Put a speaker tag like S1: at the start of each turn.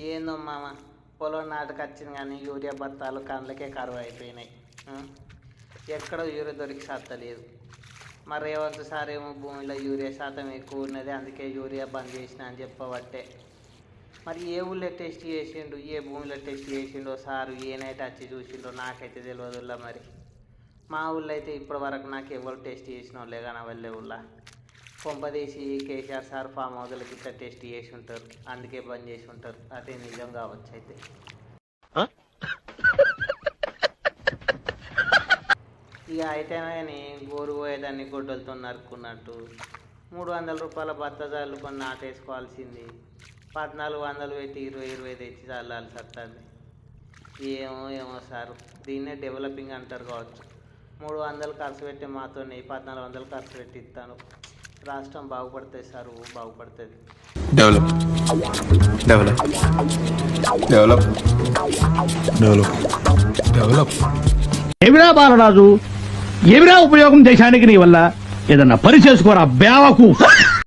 S1: ఏందో మామ పొలం నాటుకు వచ్చింది కానీ యూరియా బత్తాలు కండ్లకే కరువు అయిపోయినాయి. ఎక్కడ యూరియా దొరికి సత్తలేదు. మరి రేవంత్ సార్ ఏమో భూమిలో యూరియా శాతం ఎక్కువ ఉన్నది, అందుకే యూరియా బంద్ చేసిన అని చెప్పబట్టే. మరి ఏ ఊళ్ళో టెస్ట్ చేసిండు, ఏ భూమిలో టెస్ట్ చేసిండో సారు, ఏనైతే వచ్చి చూసిండో నాకైతే తెలియదుల్లా. మరి మా ఊళ్ళో అయితే ఇప్పటి వరకు నాకు ఎవరు టెస్ట్ చేసిన వాళ్ళే కానీ వాళ్ళే ఊళ్ళో కొంపదీసి కేసీఆర్ సార్ ఫామ్ హౌస్లకి ఇట్లా టెస్ట్ చేసి ఉంటారు, అందుకే బంద్ చేసి ఉంటారు. అదే నిజం కావచ్చు. అయితే ఇక అయితే కానీ గోరు పోయేదాన్ని గొడ్డలతో నరుక్కున్నట్టు 300 రూపాయల బత్త చల్లుకొని నాటేసుకోవాల్సింది 1400 పెట్టి 20 తెచ్చి చల్లాల్సి వస్తుంది. ఏమో ఏమో సారు, దీన్నే డెవలపింగ్ అంటారు కావచ్చు. 300 ఖర్చు పెట్టి మాతో 1400 ఖర్చు పెట్టి ఇస్తాను. రాష్ట్రం బాగుపడుతుంది సారు, బాగుపడుతుంది.
S2: Develop develop develop develop develop.
S3: ఏమిరా బాలరాజు, ఏమిరా ఉపయోగం దేశానికి నీ వల్ల? ఏదన్నా పని చేసుకోరా బేవకు.